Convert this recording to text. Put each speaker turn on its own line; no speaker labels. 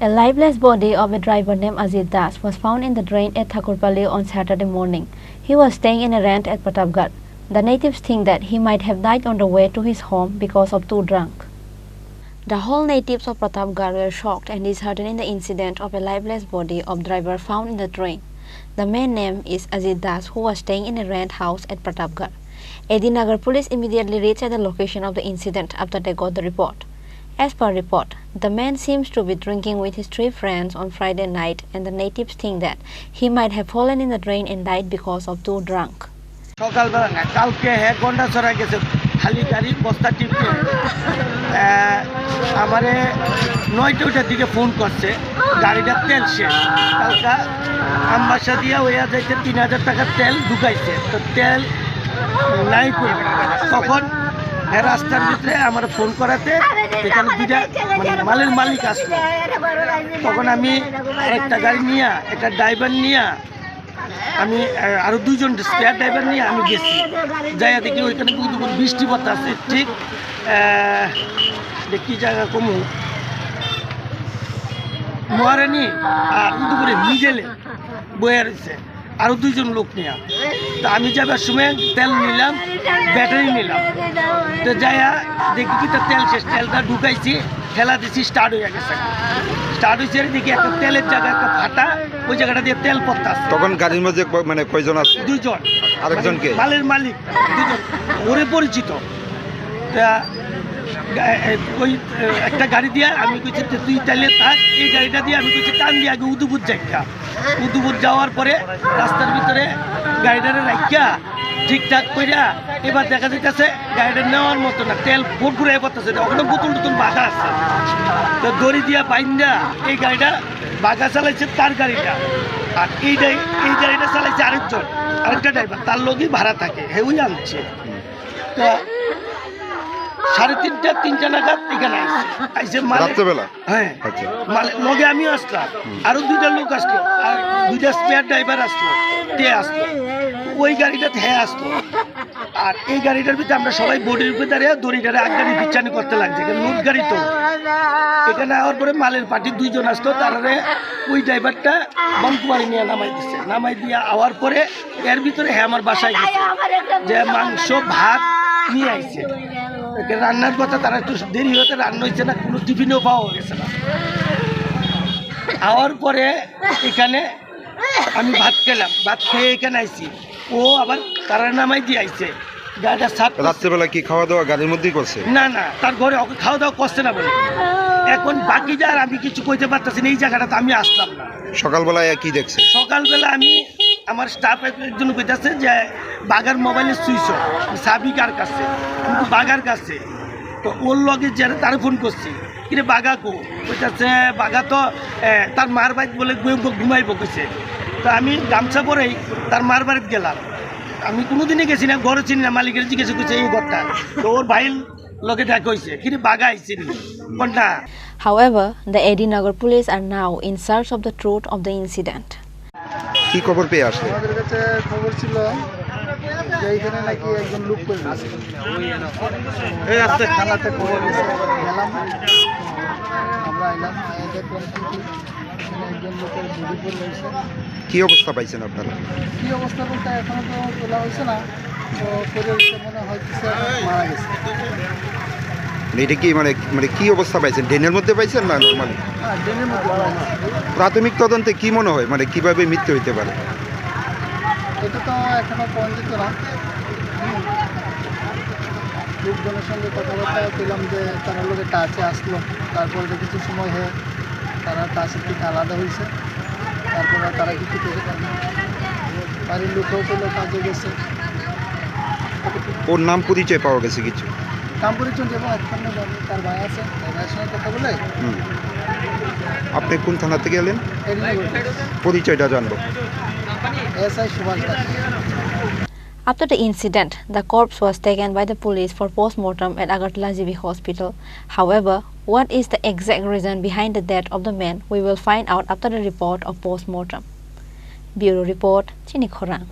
A lifeless body of a driver named Ajit Das was found in the drain at Thakur Pali on Saturday morning. He was staying in a rent at Pratapgarh. The natives think that he might have died on the way to his home because of too drunk. The whole natives of Pratapgarh were shocked and disheartened in the incident of a lifeless body of driver found in the drain. The man's name is Ajit Das, who was staying in a rent house at Pratapgarh. Nagar police immediately reached at the location of the incident after they got the report. As per report, the man seems to be drinking with his 3 friends on Friday night, and the natives think that he might have fallen in the drain and died because of too drunk.
সকালবেলা না কালকে গন্ডা চড়া গেছে খালি গাড়ি বস্তা টিপে আমারে 9টার দিকে ফোন করছে গাড়িটার তেল শেষ কালকা আমবাসা দিয়া হইয়া যাইতে 3000 টাকার তেল ঢুকাইছে তো তেল নাই কই তখন রাস্তার ভিতরে আমার ফোন করাতে এখানে দুইটা মালের মালিক আসলো তখন আমি আরেকটা গাড়ি নিয়ে একটা ড্রাইভার নিয়ে আমি আরো 2 জন স্পেয়ার ড্রাইভার নিয়ে আমি গেছি যাইয়া দেখি ওইখানে বৃষ্টি পড়তে আছে ঠিক কি জায়গা কমু মহারানী আর দুপুরে মিডেলে বয়ে রয়েছে আরো 2 জন লোক নিয়ে তো আমি যাবার সময় তেল নিলাম ব্যাটারি নিলাম তো যাইয়া দেখি কি তেল শেষ তেলটা ঢুকাইছি ঠেলা দিছি স্টার্ট হয়ে গেছে স্টার্ট হয়েছে দেখি একটা তেলের জায়গা একটা ফাটা ওই জায়গাটা দিয়ে তেল পড়তাছে
তখন গাড়ির মধ্যে মানে কয়জন আছে
2 জন
আরেকজন কে
মালের মালিক 2 জন ওরে পরিচিত তা ওই একটা গাড়ি দিয়ে আমি কইছি তুই তাইলে থাক এই গাড়িটা দিয়ে আমি কইছি টান দিয়ে আগে উদুপুর যাইকা উদুপুর যাওয়ার পরে রাস্তার ভিতরে গাড়িটারে রাখিয়া ঠিকঠাক কইরা এবার দেখা যাইতেছে গাড়িটা নেওয়ার মতো না তেল ফুরফুরে পড়তেছে ওখানে বোতল টুতল বাঁধা আছে তো দড়ি দিয়া বাইন্দা এই গাড়িটা বাঘা চালাইছে তার গাড়িটা আর এই গাড়িটা চালাইছে আরেকটা ড্রাইভার তার লোকই ভাড়া থাকে হেউই আনছে তো 3:30 নাগাদ এখানে আইসে
রাত্রেবেলা
হ্যাঁ লগে আমিও আসলাম আরো 2টা লোক আসলো আর 2টা স্পেয়ার ড্রাইভার আসলো তে আসলো ওই গাড়িটাতে আসলো আর এই গাড়িটার ভিতরে আমরা সবাই বডির উপরে দাঁড়িয়ে দড়িটারে আগাড়ি পিছানি করতে লাগছে লুট গাড়ি তো এখানে আওয়ার পরে মালের পার্টি 2 জন আসলো তারারে ওই ড্রাইভারটা বনকুমারি নিয়ে নামাই দিয়ে আওয়ার পরে এর ভিতরে আমার বাসায় গেছে যে মাংস ভাত নিয়ে আইছে রান্নার কথা তারা একটু দেরি হতে রান্না হয়েছে না কোনো টিফিনও পাওয়া গেছে না আওয়ার পরে এখানে আমি ভাত খেলাম ভাত খেয়ে এখানে আইছি ও আবার তারা নামাই দিয়ে আইছে গাড়িটা সাত
রাত্রেবেলা কি খাওয়া দাওয়া গাড়ির মধ্যেই করছে
না তার ঘরে ওকে খাওয়া দাওয়া করছে না বলে এখন বাকি যার আমি কিছু কইতে পারতেছি না এই জায়গাটাতে আমি আসলাম না
সকালবেলায় কি দেখছে
সকালবেলা আমি আমার স্টাফ একজন কইতাছে যে বাগার মোবাইলের সুইচ অফ সাবি কার কাছে কিন্তু বাগার কাছে তো ওর লগে যারা তার ফোন করছি কিরে বাগা কো কইতাছে বাগা তো তার মার বাড়িতে বলে ঘুমাইব কইছে তো আমি গামছা পরেই তার মার বাড়িতে গেলাম আমি কোনোদিনই গেছি না ঘরে চিনি না মালিকের জিজ্ঞেস করছে এই ঘরটা তো ওর ভাইয়ের লগে দেখা হয়েছে কিরে বাগা আইছে কোনটা
However, the Nagar police are now in search of the truth of the incident.
কি খবর পেয়ে আসলে
আমাদের কাছে খবর ছিল যে এখানে নাকি একজন লোক পড়ে গেছে এই রাস্তায় থানাতে খবর গেছে গেলাম আমরা আইলাম দেখলাম একজন লোকের বডি পড়ে গেছে
কি অবস্থা পাইছেন আপনারা
কি অবস্থা বলতে এখনো তো তোলা হয়েছে না তো পড়ে মনে হচ্ছে মারা গেছে
এটা কি মানে কি অবস্থা পাইছেন ড্রেনের মধ্যে পাইছেন না নরমালি
ড্রেনের মধ্যে
প্রাথমিক তদন্তে কি মনে হয় মানে কিভাবে মৃত্যু হইতে পারে
এটা তো এখনো পৌঁছিত না লোকজনের সঙ্গে কথাবার্তা পেলাম যে তারা লোকে টাচে আসলো তারপরে কিছু সময় হয়ে তারা টাচের থেকে আলাদা হয়েছে তারপরে তারা কিছু পেতে পারে বাড়ির লোকও পেলো কাজে গেছে
ওর নাম পরিচয় পাওয়া গেছে কিছু
নাম পরিচয় দেবো এখন জানি তার ভাই আছে ভাইয়ের সঙ্গে কথা বলে
আপনি কোন থানা থেকে এলেন পরিচয়টা জানবো
SI Subhash Das
After the incident, the corpse was taken by the police for post-mortem at Agartala GB Hospital. However, what is the exact reason behind the death of the man, we will find out after the report of post-mortem. Bureau Report, Chini Khorang.